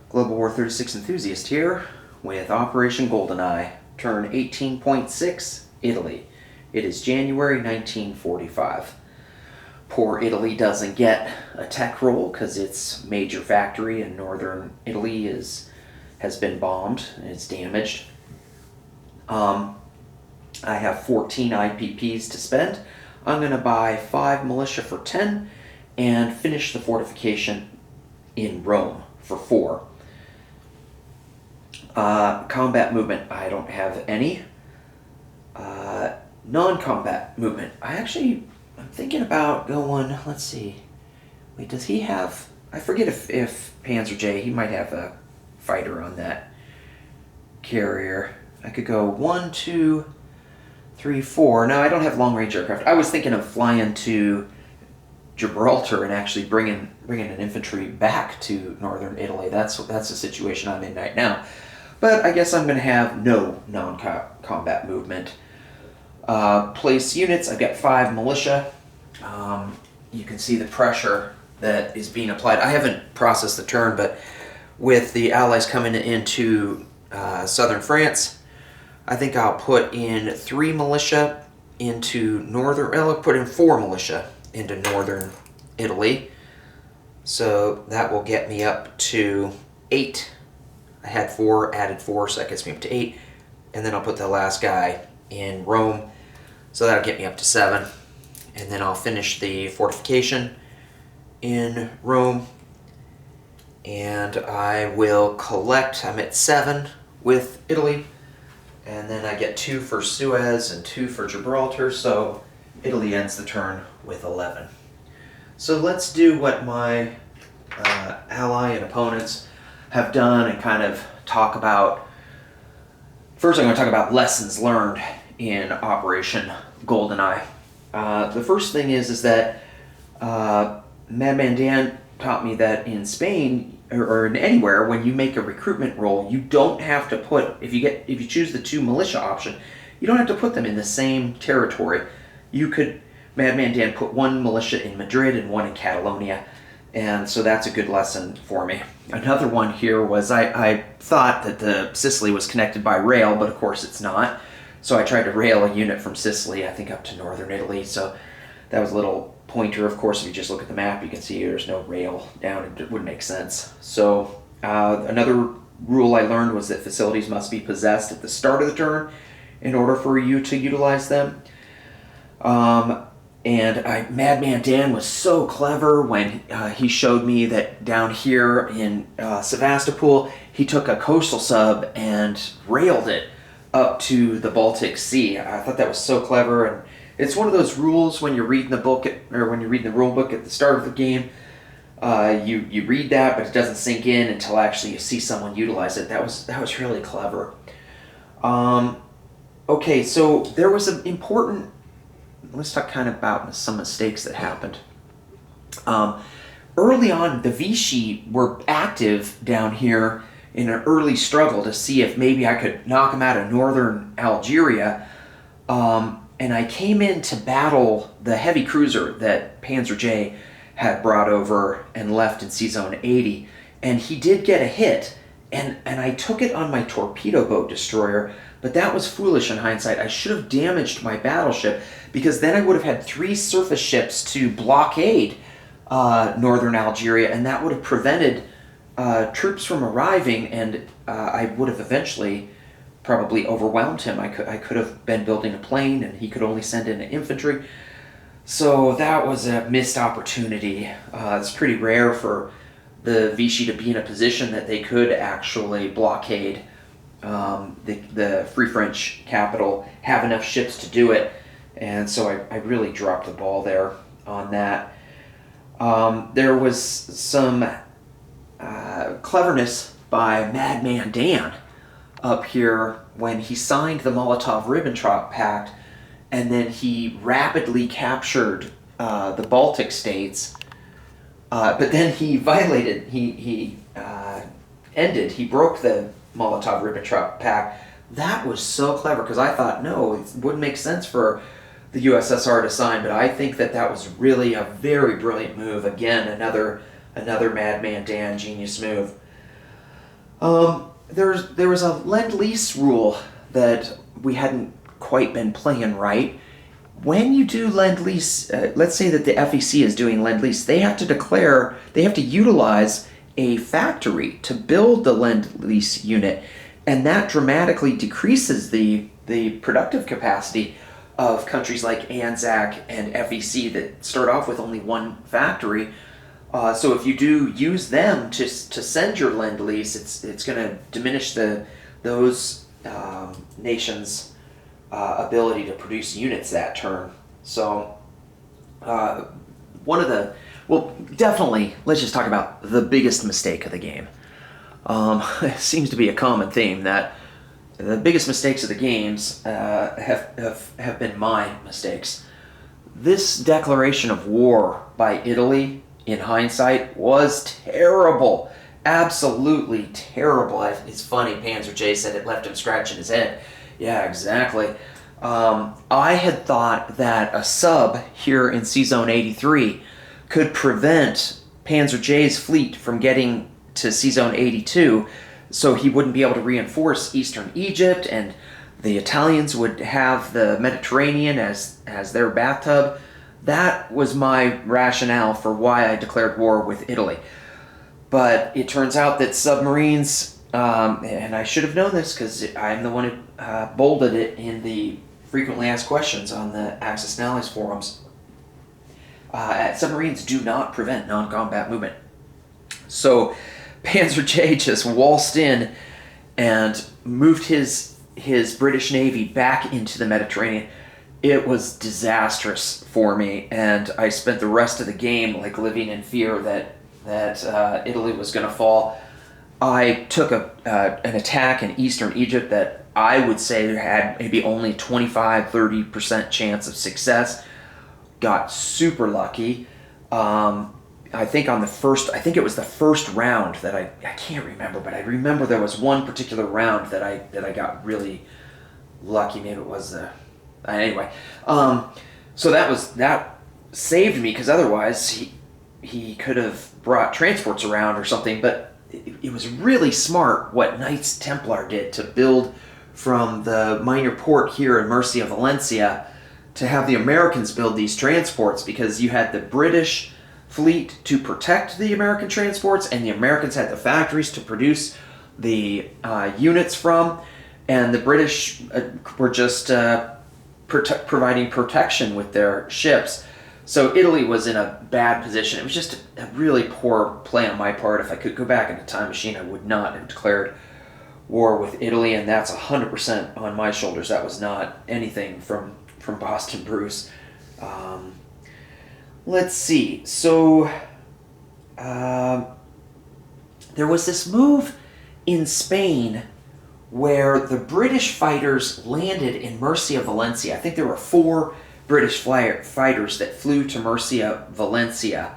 Global War 36 enthusiast here with Operation GoldenEye, turn 18.6, Italy. It is January 1945. Poor Italy doesn't get a tech roll because its major factory in northern Italy has been bombed and it's damaged. I have 14 IPPs to spend. I'm going to buy 5 militia for 10 and finish the fortification in Rome for 4. Combat movement, I don't have any. Non-combat movement, I'm thinking about going, let's see. Wait, does he have, I forget if Panzer J, he might have a fighter on that carrier. I could go 1, 2, 3, 4. No, I don't have long-range aircraft. I was thinking of flying to Gibraltar and actually bringing an infantry back to northern Italy. That's the situation I'm in right now. But I guess I'm going to have no non-combat movement. Place units, I've got 5 militia. You can see the pressure that is being applied. I haven't processed the turn, but with the Allies coming into southern France, I think I'll put in 3 militia into northern, I'll put in 4 militia into northern Italy. So that will get me up to 8. I had 4, added 4, so that gets me up to 8. And then I'll put the last guy in Rome, so that'll get me up to 7. And then I'll finish the fortification in Rome. And I will collect, I'm at 7 with Italy. And then I get 2 for Suez and 2 for Gibraltar, so Italy ends the turn with 11. So let's do what my ally and opponents have done and kind of talk about. First, I'm going to talk about lessons learned in Operation GoldenEye. The first thing is that Madman Dan taught me that in Spain or in anywhere, when you make a recruitment roll, you don't have to put, if you choose the 2 militia option, you don't have to put them in the same territory. You could, Madman Dan put 1 militia in Madrid and 1 in Catalonia, and so that's a good lesson for me. Another one here was I thought that Sicily was connected by rail, but of course it's not. So I tried to rail a unit from Sicily, I think up to northern Italy, so that was a little pointer. Of course, if you just look at the map, you can see there's no rail down. It wouldn't make sense. So another rule I learned was that facilities must be possessed at the start of the turn in order for you to utilize them. Madman Dan was so clever when he showed me that down here in Sevastopol, he took a coastal sub and railed it up to the Baltic Sea. I thought that was so clever, and it's one of those rules when you're reading the book or when you're reading the rule book at the start of the game. You read that, but it doesn't sink in until actually you see someone utilize it. That was really clever. Okay, so there was an important. Let's talk kind of about some mistakes that happened. Early on, the Vichy were active down here in an early struggle to see if maybe I could knock them out of northern Algeria. And I came in to battle the heavy cruiser that Panzer J had brought over and left in C-Zone 80. And he did get a hit, and I took it on my torpedo boat destroyer, but that was foolish in hindsight. I should have damaged my battleship, because then I would have had 3 surface ships to blockade northern Algeria, and that would have prevented troops from arriving, and I would have eventually probably overwhelmed him. I could have been building a plane, and he could only send in an infantry. So that was a missed opportunity. It's pretty rare for the Vichy to be in a position that they could actually blockade the Free French capital, have enough ships to do it, and so I really dropped the ball there on that. There was some cleverness by Madman Dan up here when he signed the Molotov-Ribbentrop Pact, and then he rapidly captured the Baltic states, but then he violated, he broke the Molotov-Ribbentrop Pact. That was so clever, because I thought, no, it wouldn't make sense for the USSR to sign, but I think that was really a very brilliant move. Again, another Madman Dan genius move. There was a Lend-Lease rule that we hadn't quite been playing right. When you do Lend-Lease, let's say that the FEC is doing Lend-Lease, they have to utilize a factory to build the Lend-Lease unit, and that dramatically decreases the productive capacity of countries like ANZAC and FEC that start off with only one factory. So if you do use them to send your Lend-Lease, it's going to diminish those nations' ability to produce units that turn. So definitely, let's just talk about the biggest mistake of the game. It seems to be a common theme that the biggest mistakes of the games have been my mistakes. This declaration of war by Italy, in hindsight, was terrible. Absolutely terrible. It's funny, Panzer J said it left him scratching his head. Yeah, exactly. I had thought that a sub here in C-Zone 83 could prevent Panzer J's fleet from getting to C-Zone 82, so he wouldn't be able to reinforce eastern Egypt, and the Italians would have the Mediterranean as their bathtub. That was my rationale for why I declared war with Italy. But it turns out that submarines, and I should have known this because I'm the one who bolded it in the frequently asked questions on the Axis and Allies forums, submarines do not prevent non-combat movement. So Panzer J just waltzed in and moved his British Navy back into the Mediterranean. It was disastrous for me, and I spent the rest of the game like living in fear that Italy was going to fall. I took an attack in eastern Egypt that I would say had maybe only 25-30% chance of success. Got super lucky. I think it was the first round that I can't remember, but I remember there was one particular round that I got really lucky. Maybe it was anyway. So that saved me, because otherwise he could have brought transports around or something. But it was really smart what Knights Templar did to build from the minor port here in Murcia, Valencia, to have the Americans build these transports, because you had the British fleet to protect the American transports, and the Americans had the factories to produce the units from, and the British were just providing protection with their ships. So Italy was in a bad position. It was just a really poor play on my part. If I could go back in a time machine, I would not have declared war with Italy, and that's 100% on my shoulders. That was not anything from Boston Bruce. Let's see. So there was this move in Spain where the British fighters landed in Murcia, Valencia. I think there were 4 British fighters that flew to Murcia, Valencia.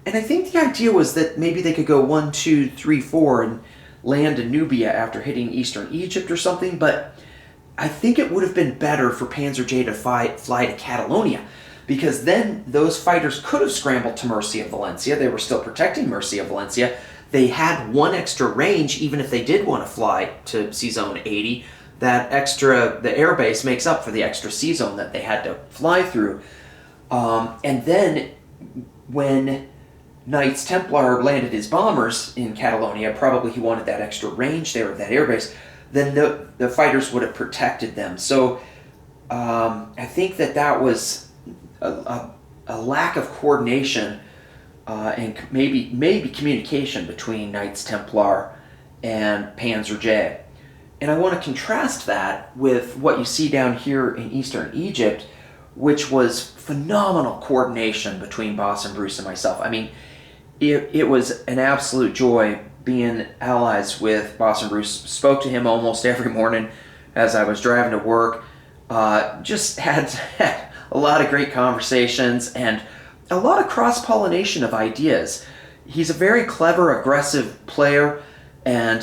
And I think the idea was that maybe they could go 1, 2, 3, 4 and land in Nubia after hitting eastern Egypt or something, but I think it would have been better for Panzer J to fly to Catalonia, because then those fighters could have scrambled to Murcia, Valencia. They were still protecting Murcia, Valencia. They had one extra range, even if they did want to fly to C-Zone 80. That extra, the airbase makes up for the extra C-Zone that they had to fly through. And then when Knights Templar landed his bombers in Catalonia, probably he wanted that extra range there, that airbase, then the fighters would have protected them. So I think that was a lack of coordination and maybe communication between Knights Templar and Panzer J. And I want to contrast that with what you see down here in eastern Egypt, which was phenomenal coordination between Boss and Bruce and myself. I mean, it was an absolute joy being allies with Boss and Bruce. Spoke to him almost every morning as I was driving to work. Just had a lot of great conversations and a lot of cross-pollination of ideas. He's a very clever, aggressive player, and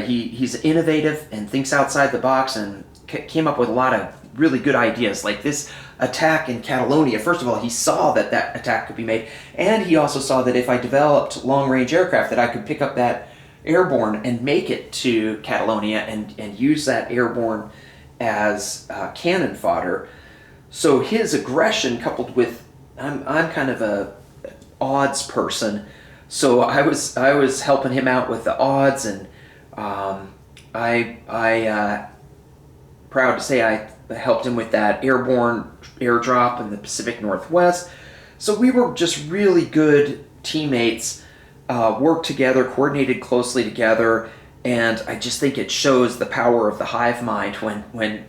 he's innovative and thinks outside the box, and came up with a lot of really good ideas, like this attack in Catalonia. First of all, he saw that attack could be made, and he also saw that if I developed long-range aircraft, that I could pick up that airborne and make it to Catalonia and use that airborne as cannon fodder. So his aggression coupled with, I'm kind of a odds person, so I was helping him out with the odds, and I proud to say I helped him with that airborne airdrop in the Pacific Northwest. So we were just really good teammates, worked together, coordinated closely together, and I just think it shows the power of the hive mind when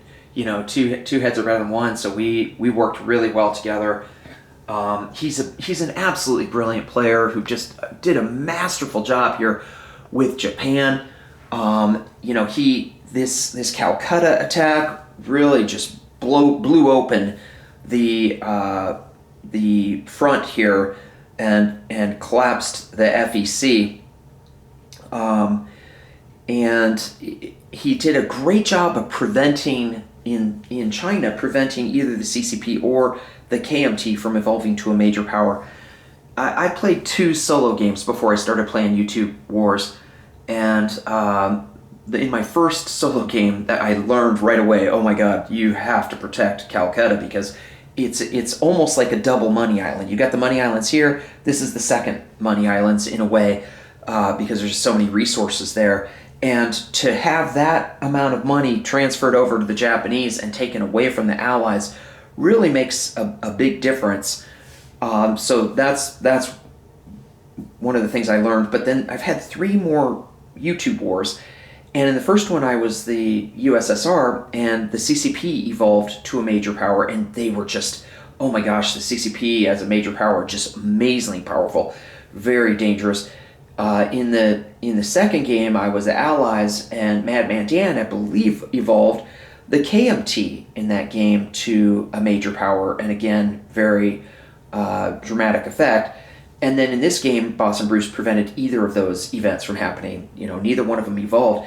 two heads are better than one. So we worked really well together. He's an absolutely brilliant player who just did a masterful job here with Japan. This Calcutta attack really just blew open the front here and collapsed the FEC. And he did a great job of preventing in China either the CCP or the KMT from evolving to a major power. I played 2 solo games before I started playing YouTube Wars, and in my first solo game that I learned right away, oh my god, you have to protect Calcutta because it's almost like a double money island. You got the money islands here, this is the second money islands in a way, because there's so many resources there. And to have that amount of money transferred over to the Japanese and taken away from the Allies really makes a big difference. So that's one of the things I learned. But then I've had 3 more YouTube wars. And in the first one, I was the USSR, and the CCP evolved to a major power, and they were just, oh my gosh, the CCP as a major power, just amazingly powerful, very dangerous. In the second game, I was the Allies, and Madman Dan, I believe, evolved the KMT in that game to a major power, and again, very dramatic effect. And then in this game, Boss and Bruce prevented either of those events from happening. Neither one of them evolved.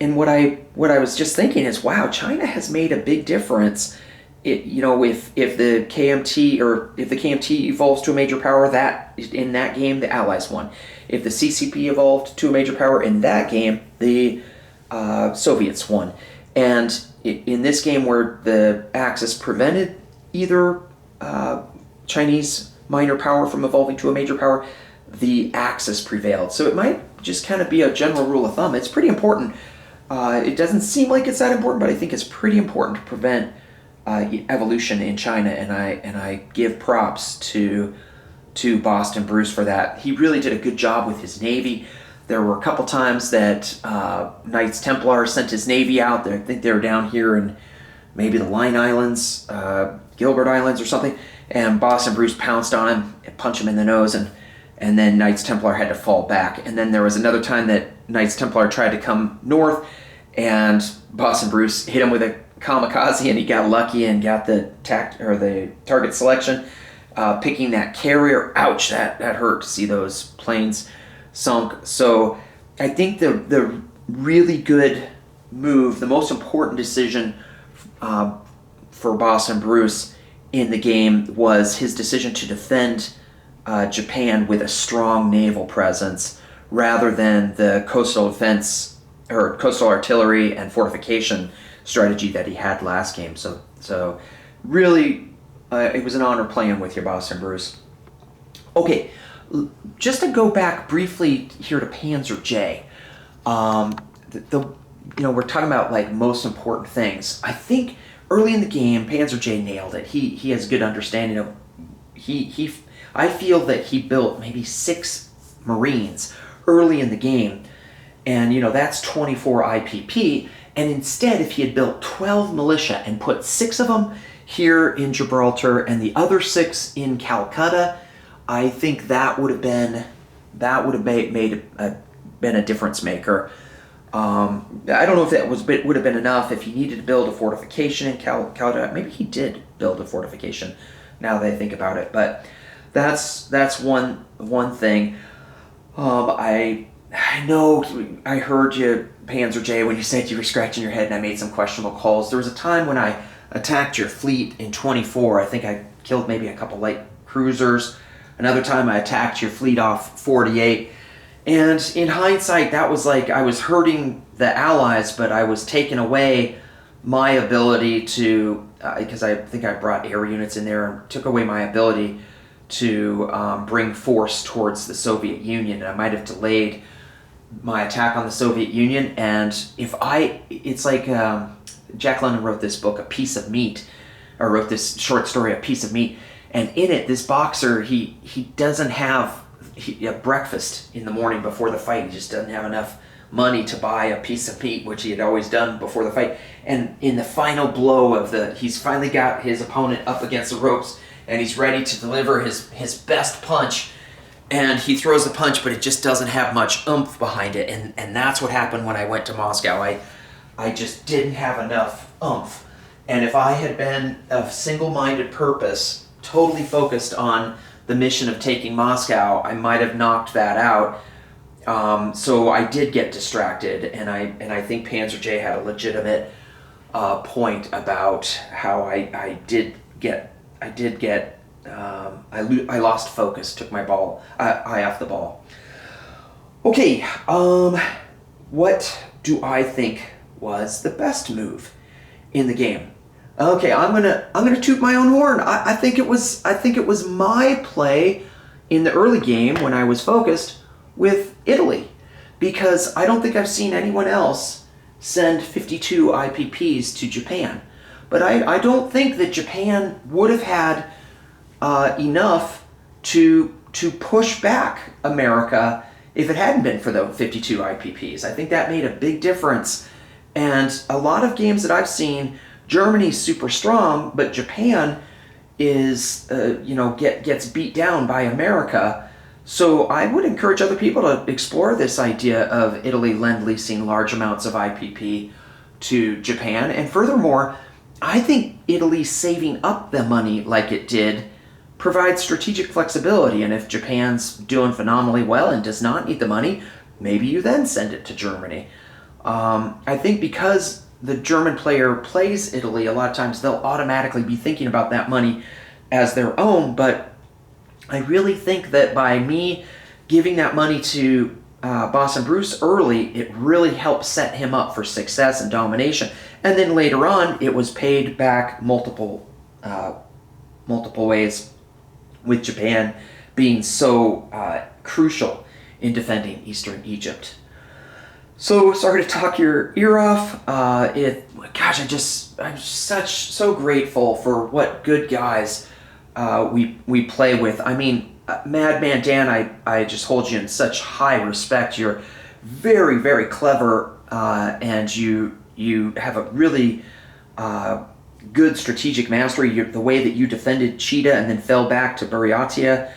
And what I was just thinking is, wow, China has made a big difference. If the KMT evolves to a major power, that in that game the Allies won. If the CCP evolved to a major power in that game, the Soviets won. And in this game where the Axis prevented either Chinese minor power from evolving to a major power, the Axis prevailed. So it might just kind of be a general rule of thumb. It's pretty important. It doesn't seem like it's that important, but I think it's pretty important to prevent evolution in China, and I give props to Boston Bruce for that. He really did a good job with his Navy. There were a couple times that Knights Templar sent his Navy out there. I think they were down here in maybe the Line Islands, Gilbert Islands or something, and Boston Bruce pounced on him and punched him in the nose, and then Knights Templar had to fall back. And then there was another time that Knights Templar tried to come north, and Boston Bruce hit him with a kamikaze, and he got lucky and got the target selection, picking that carrier. Ouch, that hurt to see those planes sunk. So I think the really good move, the most important decision for Boston Bruce in the game was his decision to defend Japan with a strong naval presence rather than the coastal defense or coastal artillery and fortification strategy that he had last game. So really, it was an honor playing with you, Boston Bruce. Okay, just to go back briefly here to Panzer J. We're talking about like most important things. I think early in the game, Panzer J nailed it. He has good understanding of I feel that he built maybe 6 Marines early in the game, and that's 24 IPP. And instead, if he had built 12 militia and put 6 of them here in Gibraltar and the other 6 in Calcutta, I think that would have been a difference maker. I don't know if that would have been enough if he needed to build a fortification in Calcutta. Maybe he did build a fortification, now that I think about it. But that's one thing. I know I heard you, Panzer J, when you said you were scratching your head and I made some questionable calls. There was a time when I attacked your fleet in 24. I think I killed maybe a couple light cruisers. Another time I attacked your fleet off 48. And in hindsight, that was like I was hurting the Allies, but I was taking away my ability to, because I think I brought air units in there, and took away my ability to bring force towards the Soviet Union. And I might have delayed my attack on the Soviet Union. And it's like Jack London wrote this book, A Piece of Meat, or wrote this short story, A Piece of Meat. And in it, this boxer, he doesn't have breakfast in the morning before the fight. He just doesn't have enough money to buy a piece of meat, which he had always done before the fight. And in the final blow he's finally got his opponent up against the ropes, and he's ready to deliver his best punch. And he throws the punch, but it just doesn't have much oomph behind it. And that's what happened when I went to Moscow. I just didn't have enough oomph. And if I had been of single-minded purpose, totally focused on the mission of taking Moscow, I might have knocked that out. So I did get distracted, and I think Panzer J had a legitimate point about how I lost focus, took my eye off the ball. Okay, what do I think was the best move in the game? Okay, I'm gonna toot my own horn. I think it was my play in the early game when I was focused with Italy, because I don't think I've seen anyone else send 52 IPPs to Japan. But I don't think that Japan would have had enough to push back America if it hadn't been for the 52 IPPs. I think that made a big difference. And a lot of games that I've seen, Germany's super strong, but Japan is, gets beat down by America. So I would encourage other people to explore this idea of Italy lend-leasing large amounts of IPP to Japan. And furthermore, I think Italy saving up the money like it did provides strategic flexibility. And if Japan's doing phenomenally well and does not need the money, maybe you then send it to Germany. I think because the German player plays Italy, a lot of times they'll automatically be thinking about that money as their own, but I really think that by me giving that money to Boston Bruce early, it really helped set him up for success and domination. And then later on, it was paid back multiple ways, with Japan being so crucial in defending Eastern Egypt. So sorry to talk your ear off. I'm so grateful for what good guys we play with. I mean, Madman Dan, I just hold you in such high respect. You're very, very clever, and you have a really good strategic mastery. The way that you defended Cheetah and then fell back to Buryatia,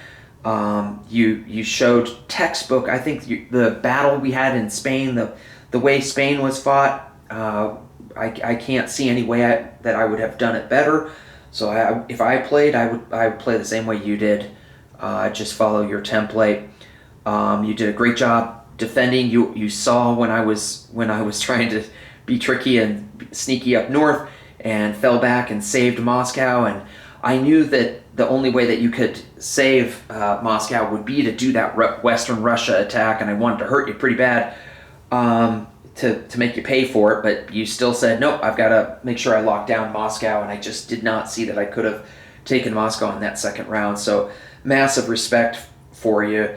you showed textbook. I think the battle we had in Spain, the way Spain was fought, I can't see any way that I would have done it better. So if I played, I would play the same way you did. Just follow your template. You did a great job defending. You saw when I was trying to be tricky and sneaky up north, and fell back and saved Moscow. And I knew that the only way that you could save Moscow would be to do that Western Russia attack, and I wanted to hurt you pretty bad to make you pay for it, but you still said, nope, I've got to make sure I lock down Moscow, and I just did not see that I could have taken Moscow in that second round. So massive respect for you.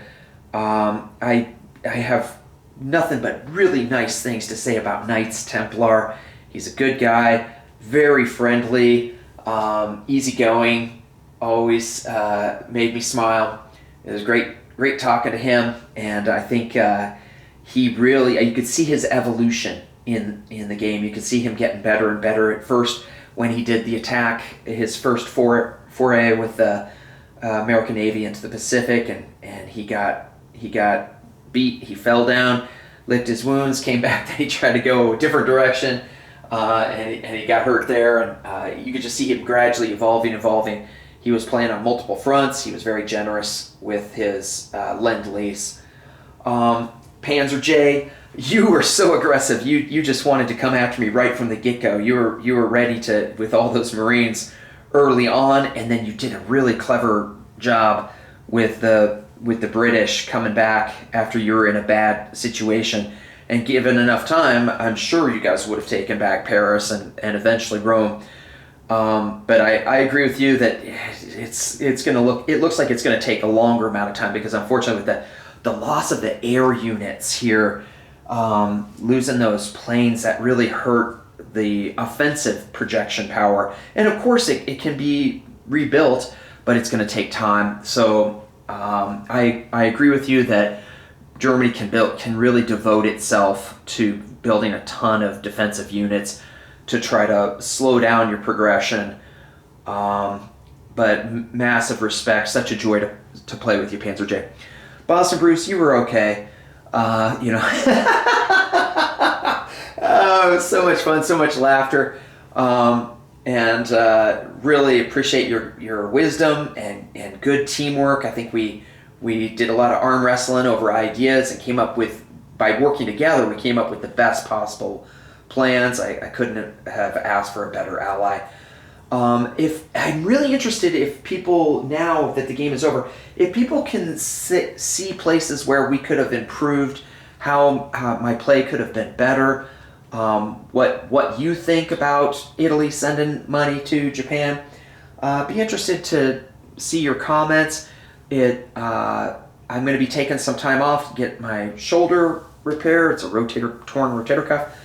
I have nothing but really nice things to say about Knights Templar. He's a good guy, very friendly, easygoing, always made me smile. It was great talking to him, and I think he really, you could see his evolution in the game. You could see him getting better and better. At first, when he did the attack, his first foray with the American Navy into the Pacific, and he got beat. He fell down, licked his wounds, came back. Then he tried to go a different direction, and he got hurt there. And you could just see him gradually evolving. He was playing on multiple fronts. He was very generous with his lend-lease. Panzer J, you were so aggressive. You just wanted to come after me right from the get-go. You were ready to, with all those Marines early on, and then you did a really clever job with the with the British coming back after you were in a bad situation. And given enough time, I'm sure you guys would have taken back Paris and eventually Rome. But I agree with you that it looks like it's going to take a longer amount of time, because unfortunately with the loss of the air units here, losing those planes, that really hurt the offensive projection power. And of course it can be rebuilt, but it's going to take time. So I agree with you that Germany can really devote itself to building a ton of defensive units to try to slow down your progression. But massive respect, such a joy to play with you, Panzer J. Boston Bruce, you were okay. Oh, it was so much fun, so much laughter. And really appreciate your wisdom and good teamwork. I think we did a lot of arm wrestling over ideas and by working together, we came up with the best possible plans. I couldn't have asked for a better ally. If I'm really interested, if people, now that the game is over, if people can see places where we could have improved, how my play could have been better, what you think about Italy sending money to Japan, be interested to see your comments. I'm going to be taking some time off to get my shoulder repaired. It's a torn rotator cuff,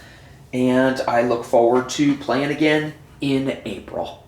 and I look forward to playing again in April.